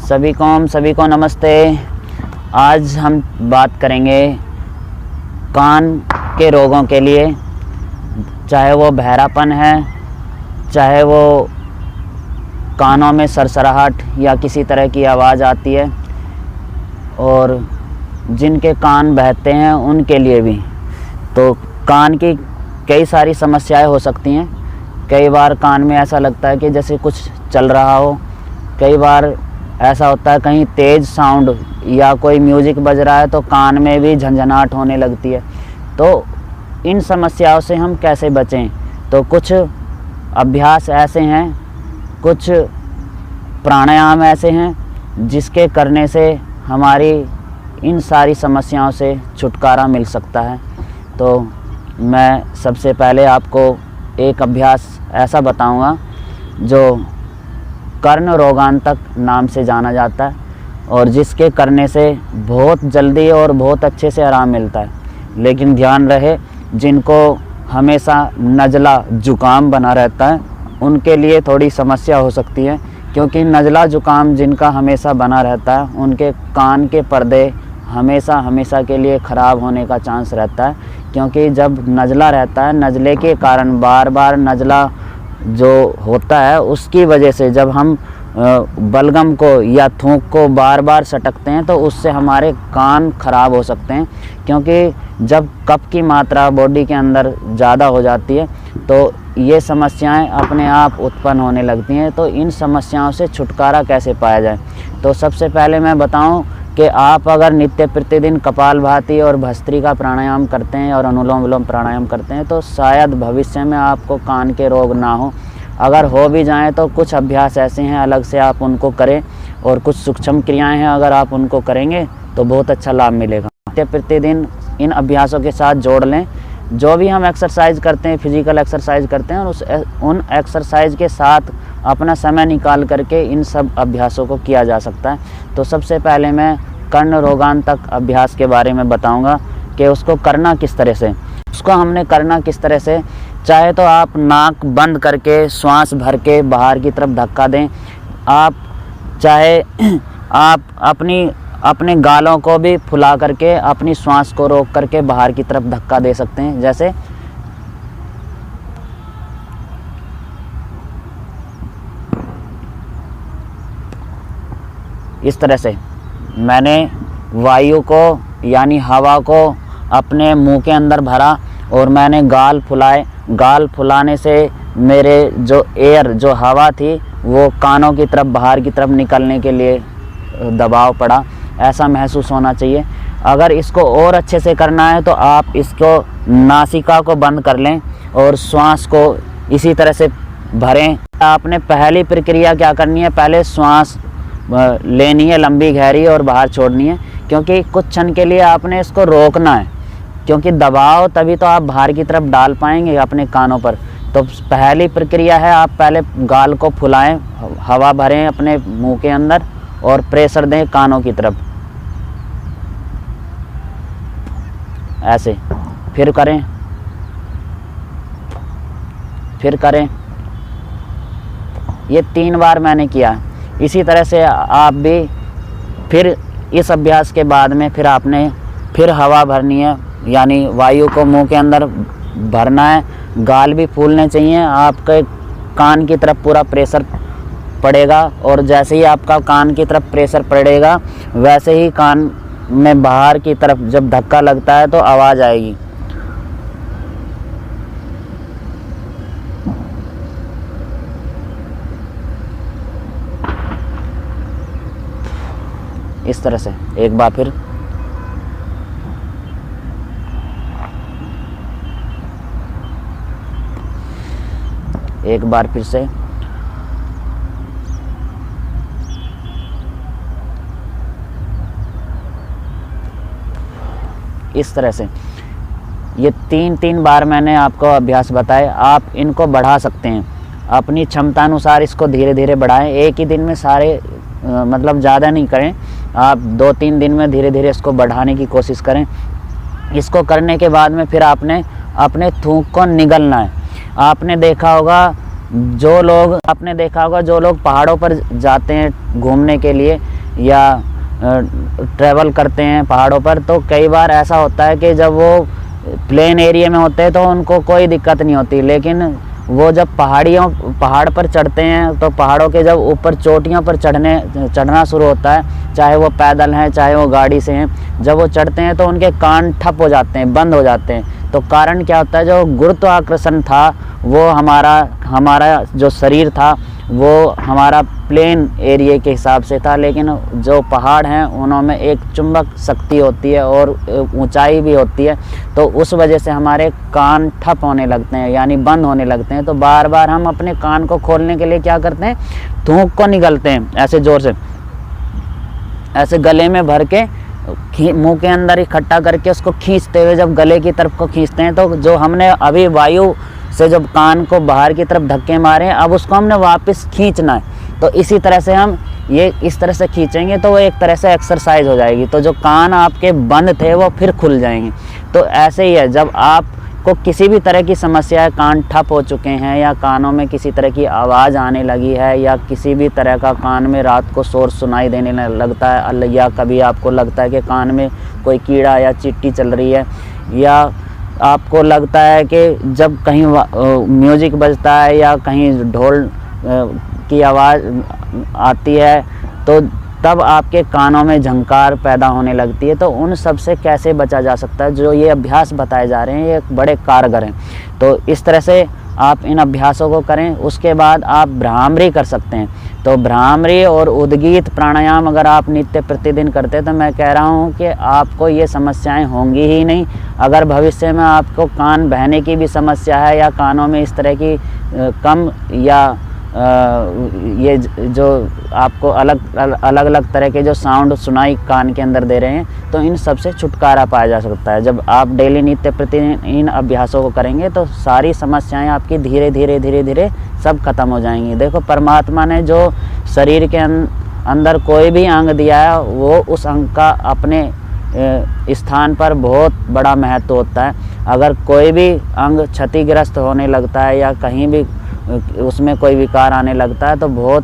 सभी को नमस्ते। आज हम बात करेंगे कान के रोगों के लिए, चाहे वो बहरापन है, चाहे वो कानों में सरसराहट या किसी तरह की आवाज़ आती है, और जिनके कान बहते हैं उनके लिए भी। तो कान की कई सारी समस्याएं हो सकती हैं। कई बार कान में ऐसा लगता है कि जैसे कुछ चल रहा हो, कई बार ऐसा होता है कहीं तेज़ साउंड या कोई म्यूज़िक बज रहा है तो कान में भी झंझनाहट होने लगती है। तो इन समस्याओं से हम कैसे बचें? तो कुछ अभ्यास ऐसे हैं, कुछ प्राणायाम ऐसे हैं जिसके करने से हमारी इन सारी समस्याओं से छुटकारा मिल सकता है। तो मैं सबसे पहले आपको एक अभ्यास ऐसा बताऊंगा जो कर्ण रोगांतक नाम से जाना जाता है, और जिसके करने से बहुत जल्दी और बहुत अच्छे से आराम मिलता है। लेकिन ध्यान रहे, जिनको हमेशा नज़ला जुकाम बना रहता है उनके लिए थोड़ी समस्या हो सकती है, क्योंकि नज़ला जुकाम जिनका हमेशा बना रहता है उनके कान के पर्दे हमेशा के लिए ख़राब होने का चांस रहता है। क्योंकि जब नज़ला रहता है, नज़ले के कारण बार बार नज़ला जो होता है उसकी वजह से जब हम बलगम को या थूक को बार बार सटकते हैं तो उससे हमारे कान ख़राब हो सकते हैं। क्योंकि जब कफ की मात्रा बॉडी के अंदर ज़्यादा हो जाती है तो ये समस्याएं अपने आप उत्पन्न होने लगती हैं। तो इन समस्याओं से छुटकारा कैसे पाया जाए? तो सबसे पहले मैं बताऊं कि आप अगर नित्य प्रतिदिन कपालभाति और भस्त्रिका प्राणायाम करते हैं और अनुलोम विलोम प्राणायाम करते हैं तो शायद भविष्य में आपको कान के रोग ना हो। अगर हो भी जाएं तो कुछ अभ्यास ऐसे हैं अलग से आप उनको करें, और कुछ सूक्ष्म क्रियाएं हैं अगर आप उनको करेंगे तो बहुत अच्छा लाभ मिलेगा। नित्य प्रतिदिन इन अभ्यासों के साथ जोड़ लें। जो भी हम एक्सरसाइज करते हैं, फिजिकल एक्सरसाइज करते हैं, और उन एक्सरसाइज के साथ अपना समय निकाल करके इन सब अभ्यासों को किया जा सकता है। तो सबसे पहले मैं कर्ण रोगांतक अभ्यास के बारे में बताऊंगा कि उसको करना किस तरह से। उसको हमने करना किस तरह से, चाहे तो आप नाक बंद करके श्वास भर के बाहर की तरफ धक्का दें। आप चाहे आप अपने गालों को भी फुला करके अपनी श्वास को रोक करके बाहर की तरफ धक्का दे सकते हैं। जैसे इस तरह से मैंने वायु को यानी हवा को अपने मुंह के अंदर भरा और मैंने गाल फुलाए। गाल फुलाने से मेरे जो एयर, जो हवा थी, वो कानों की तरफ बाहर की तरफ निकलने के लिए दबाव पड़ा। ऐसा महसूस होना चाहिए। अगर इसको और अच्छे से करना है तो आप इसको नासिका को बंद कर लें और श्वास को इसी तरह से भरें। आपने पहली प्रक्रिया क्या करनी है, पहले श्वास लेनी है लंबी गहरी और बाहर छोड़नी है, क्योंकि कुछ क्षण के लिए आपने इसको रोकना है, क्योंकि दबाव तभी तो आप बाहर की तरफ डाल पाएंगे अपने कानों पर। तो पहली प्रक्रिया है, आप पहले गाल को फुलाएं, हवा भरें अपने मुंह के अंदर और प्रेशर दें कानों की तरफ, ऐसे। फिर करें। ये 3 बार मैंने किया। इसी तरह से आप भी फिर इस अभ्यास के बाद में फिर आपने फिर हवा भरनी है, यानी वायु को मुंह के अंदर भरना है। गाल भी फूलने चाहिए। आपके कान की तरफ पूरा प्रेशर पड़ेगा, और जैसे ही आपका कान की तरफ प्रेशर पड़ेगा वैसे ही कान में बाहर की तरफ जब धक्का लगता है तो आवाज़ आएगी। इस तरह से एक बार फिर। एक बार फिर से। इस तरह से ये 3 बार मैंने आपको अभ्यास बताए। आप इनको बढ़ा सकते हैं अपनी क्षमता अनुसार। इसको धीरे धीरे बढ़ाएं। एक ही दिन में सारे मतलब ज़्यादा नहीं करें। आप 2-3 दिन में धीरे धीरे इसको बढ़ाने की कोशिश करें। इसको करने के बाद में फिर आपने अपने थूक को निगलना है। आपने देखा होगा जो लोग पहाड़ों पर जाते हैं घूमने के लिए, या ट्रैवल करते हैं पहाड़ों पर, तो कई बार ऐसा होता है कि जब वो प्लेन एरिया में होते हैं तो उनको कोई दिक्कत नहीं होती, लेकिन वो जब पहाड़ पर चढ़ते हैं तो पहाड़ों के जब ऊपर चोटियों पर चढ़ना शुरू होता है, चाहे वो पैदल हैं चाहे वो गाड़ी से हैं, जब वो चढ़ते हैं तो उनके कान ठप हो जाते हैं, बंद हो जाते हैं। तो कारण क्या होता है, जो गुरुत्वाकर्षण था वो हमारा जो शरीर था वो हमारा प्लेन एरिया के हिसाब से था, लेकिन जो पहाड़ हैं उनमें एक चुंबक शक्ति होती है और ऊंचाई भी होती है, तो उस वजह से हमारे कान ठप होने लगते हैं, यानी बंद होने लगते हैं। तो बार बार हम अपने कान को खोलने के लिए क्या करते हैं, थूक को निगलते हैं ऐसे ज़ोर से, ऐसे गले में भर के मुंह के अंदर इकट्ठा करके उसको खींचते हुए जब गले की तरफ को खींचते हैं, तो जो हमने अभी वायु से जब कान को बाहर की तरफ धक्के मारे, अब उसको हमने वापस खींचना है। तो इसी तरह से हम ये इस तरह से खींचेंगे तो वो एक तरह से एक्सरसाइज हो जाएगी, तो जो कान आपके बंद थे वो फिर खुल जाएंगे। तो ऐसे ही है, जब आपको किसी भी तरह की समस्या है, कान ठप हो चुके हैं या कानों में किसी तरह की आवाज़ आने लगी है या किसी भी तरह का कान में रात को शोर सुनाई देने लगता है, या कभी आपको लगता है कि कान में कोई कीड़ा या चींटी चल रही है, या आपको लगता है कि जब कहीं म्यूजिक बजता है या कहीं ढोल की आवाज़ आती है तो तब आपके कानों में झंकार पैदा होने लगती है। तो उन सब से कैसे बचा जा सकता है, जो ये अभ्यास बताए जा रहे हैं ये बड़े कारगर हैं। तो इस तरह से आप इन अभ्यासों को करें। उसके बाद आप भ्रामरी कर सकते हैं। तो भ्रामरी और उद्गीत प्राणायाम अगर आप नित्य प्रतिदिन करते हैं तो मैं कह रहा हूँ कि आपको ये समस्याएं होंगी ही नहीं। अगर भविष्य में आपको कान बहने की भी समस्या है या कानों में इस तरह की कम या ये जो आपको अलग तरह के जो साउंड सुनाई कान के अंदर दे रहे हैं, तो इन सब से छुटकारा पाया जा सकता है। जब आप डेली नित्य प्रतिदिन इन अभ्यासों को करेंगे तो सारी समस्याएं आपकी धीरे धीरे सब खत्म हो जाएंगी। देखो, परमात्मा ने जो शरीर के अंदर कोई भी अंग दिया है वो उस अंग का अपने स्थान पर बहुत बड़ा महत्व होता है। अगर कोई भी अंग क्षतिग्रस्त होने लगता है या कहीं भी उसमें कोई विकार आने लगता है तो बहुत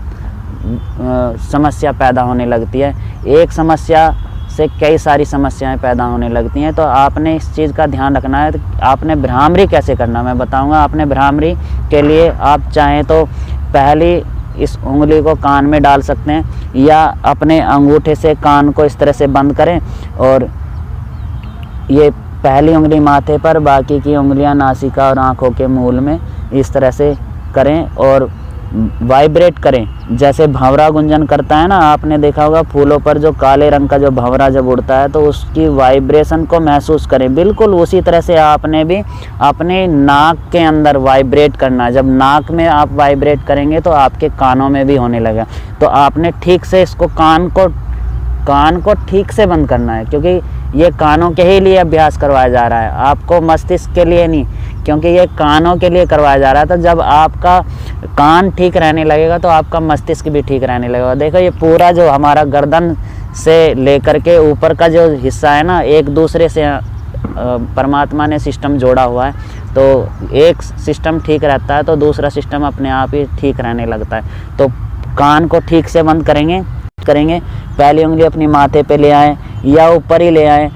समस्या पैदा होने लगती है। एक समस्या से कई सारी समस्याएं पैदा होने लगती हैं। तो आपने इस चीज़ का ध्यान रखना है। आपने भ्रामरी कैसे करना मैं बताऊंगा। आपने भ्रामरी के लिए आप चाहें तो पहली इस उंगली को कान में डाल सकते हैं या अपने अंगूठे से कान को इस तरह से बंद करें और ये पहली उंगली माथे पर, बाकी की उंगलियां नासिका और आँखों के मूल में इस तरह से करें और वाइब्रेट करें। जैसे भंवरा गुंजन करता है ना, आपने देखा होगा फूलों पर जो काले रंग का जो भंवरा जब उड़ता है तो उसकी वाइब्रेशन को महसूस करें। बिल्कुल उसी तरह से आपने भी अपने नाक के अंदर वाइब्रेट करना है। जब नाक में आप वाइब्रेट करेंगे तो आपके कानों में भी होने लगेगा। तो आपने ठीक से इसको कान को ठीक से बंद करना है, क्योंकि ये कानों के ही लिए अभ्यास करवाया जा रहा है, आपको मस्तिष्क के लिए नहीं, क्योंकि ये कानों के लिए करवाया जा रहा है। तो जब आपका कान ठीक रहने लगेगा तो आपका मस्तिष्क भी ठीक रहने लगेगा। देखो, ये पूरा जो हमारा गर्दन से लेकर के ऊपर का जो हिस्सा है ना, एक दूसरे से परमात्मा ने सिस्टम जोड़ा हुआ है। तो एक सिस्टम ठीक रहता है तो दूसरा सिस्टम अपने आप ही ठीक रहने लगता है। तो कान को ठीक से बंद करेंगे। पहली उंगली अपनी माथे पे ले आए या ऊपर ही ले आए,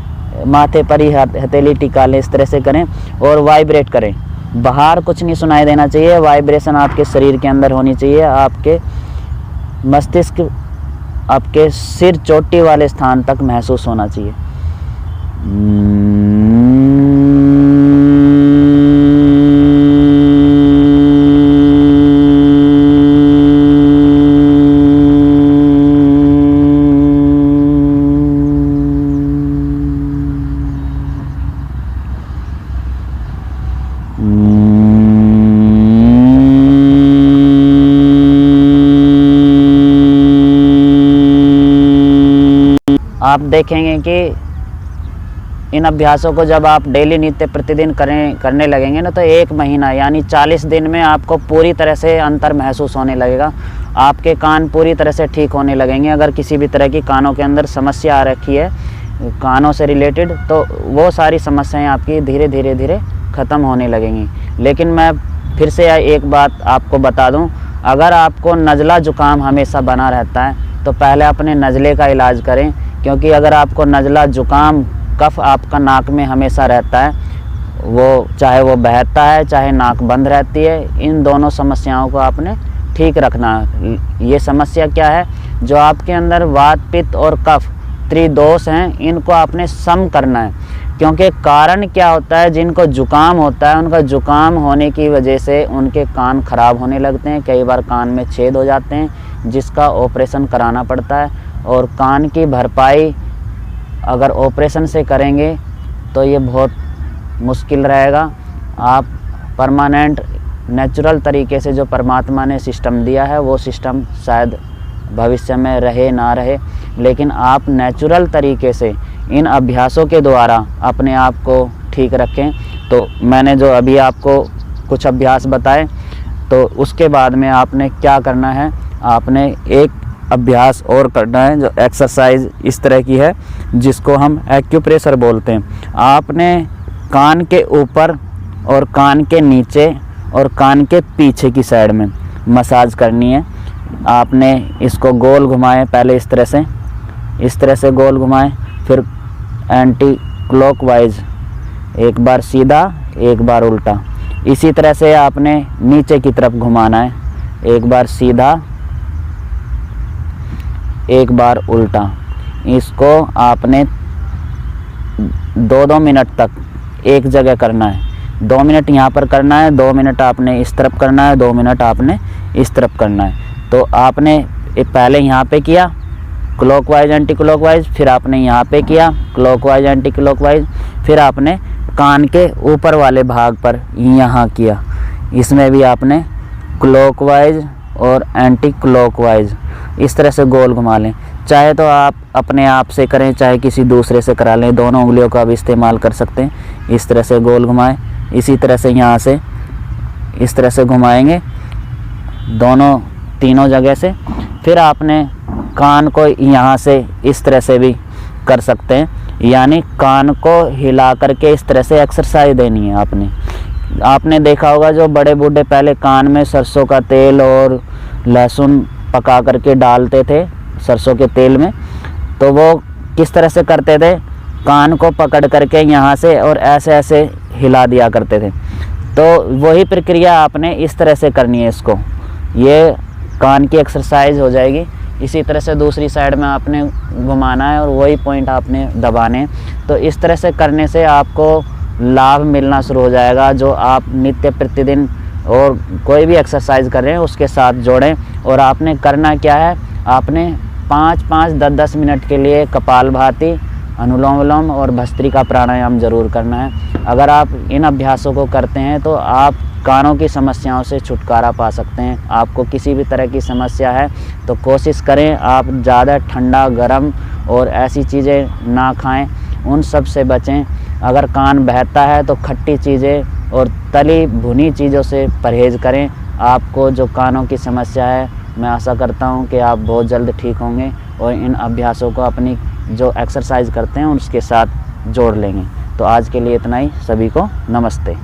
माथे पर ही हथेली टिका लें, इस तरह से करें और वाइब्रेट करें। बाहर कुछ नहीं सुनाई देना चाहिए, वाइब्रेशन आपके शरीर के अंदर होनी चाहिए। आपके मस्तिष्क, आपके सिर चोटी वाले स्थान तक महसूस होना चाहिए। आप देखेंगे कि इन अभ्यासों को जब आप डेली नित्य प्रतिदिन करने लगेंगे ना, तो 1 महीना यानी 40 दिन में आपको पूरी तरह से अंतर महसूस होने लगेगा। आपके कान पूरी तरह से ठीक होने लगेंगे। अगर किसी भी तरह की कानों के अंदर समस्या आ रखी है कानों से रिलेटेड, तो वो सारी समस्याएं आपकी धीरे धीरे ख़त्म होने लगेंगी। लेकिन मैं फिर से एक बात आपको बता दूं, अगर आपको नज़ला ज़ुकाम हमेशा बना रहता है तो पहले अपने नज़ले का इलाज करें, क्योंकि अगर आपको नज़ला, जुकाम, कफ आपका नाक में हमेशा रहता है, वो चाहे वो बहता है चाहे नाक बंद रहती है, इन दोनों समस्याओं को आपने ठीक रखना है। ये समस्या क्या है, जो आपके अंदर वात, पित्त और कफ त्रिदोष हैं, इनको आपने सम करना है। क्योंकि कारण क्या होता है, जिनको जुकाम होता है उनका जुकाम होने की वजह से उनके कान खराब होने लगते हैं, कई बार कान में छेद हो जाते हैं जिसका ऑपरेशन कराना पड़ता है। और कान की भरपाई अगर ऑपरेशन से करेंगे तो ये बहुत मुश्किल रहेगा। आप परमानेंट नेचुरल तरीके से जो परमात्मा ने सिस्टम दिया है वो सिस्टम शायद भविष्य में रहे ना रहे, लेकिन आप नेचुरल तरीके से इन अभ्यासों के द्वारा अपने आप को ठीक रखें। तो मैंने जो अभी आपको कुछ अभ्यास बताए, तो उसके बाद में आपने क्या करना है, आपने एक अभ्यास और करना है जो एक्सरसाइज इस तरह की है जिसको हम एक्यूप्रेशर बोलते हैं। आपने कान के ऊपर और कान के नीचे और कान के पीछे की साइड में मसाज करनी है। आपने इसको गोल घुमाएं, पहले इस तरह से गोल घुमाएं, फिर एंटी क्लॉकवाइज, एक बार सीधा एक बार उल्टा। इसी तरह से आपने नीचे की तरफ घुमाना है, एक बार सीधा एक बार उल्टा। इसको आपने 2-2 मिनट तक एक जगह करना है। 2 मिनट यहाँ पर करना है, 2 मिनट आपने इस तरफ करना है, 2 मिनट आपने इस तरफ करना है। तो आपने पहले यहाँ पे किया क्लॉकवाइज एंटी क्लॉकवाइज, फिर आपने यहाँ पे किया क्लॉकवाइज एंटी क्लॉकवाइज, फिर आपने कान के ऊपर वाले भाग पर यहाँ किया, इसमें भी आपने क्लॉकवाइज और एंटी क्लॉकवाइज इस तरह से गोल घुमा लें। चाहे तो आप अपने आप से करें, चाहे किसी दूसरे से करा लें, दोनों उंगलियों का भी इस्तेमाल कर सकते हैं। इस तरह से गोल घुमाएं, इसी तरह से यहाँ से इस तरह से घुमाएंगे तीनों जगह से। फिर आपने कान को यहाँ से इस तरह से भी कर सकते हैं, यानी कान को हिला करके इस तरह से एक्सरसाइज देनी है। आपने देखा होगा जो बड़े बूढ़े पहले कान में सरसों का तेल और लहसुन पका करके डालते थे सरसों के तेल में, तो वो किस तरह से करते थे, कान को पकड़ करके यहाँ से और ऐसे ऐसे हिला दिया करते थे। तो वही प्रक्रिया आपने इस तरह से करनी है इसको, ये कान की एक्सरसाइज हो जाएगी। इसी तरह से दूसरी साइड में आपने घुमाना है और वही पॉइंट आपने दबाने हैं। तो इस तरह से करने से आपको लाभ मिलना शुरू हो जाएगा, जो आप नित्य प्रतिदिन और कोई भी एक्सरसाइज कर रहे हैं उसके साथ जोड़ें। और आपने करना क्या है, आपने 5-5, 10-10 मिनट के लिए कपालभाति, अनुलोम विलोम और भस्त्रिका प्राणायाम जरूर करना है। अगर आप इन अभ्यासों को करते हैं तो आप कानों की समस्याओं से छुटकारा पा सकते हैं। आपको किसी भी तरह की समस्या है तो कोशिश करें आप ज़्यादा ठंडा, गर्म और ऐसी चीज़ें ना खाएं, उन सब से बचें। अगर कान बहता है तो खट्टी चीज़ें और तली भुनी चीज़ों से परहेज़ करें। आपको जो कानों की समस्या है, मैं आशा करता हूं कि आप बहुत जल्द ठीक होंगे और इन अभ्यासों को अपनी जो एक्सरसाइज करते हैं उसके साथ जोड़ लेंगे। तो आज के लिए इतना ही। सभी को नमस्ते।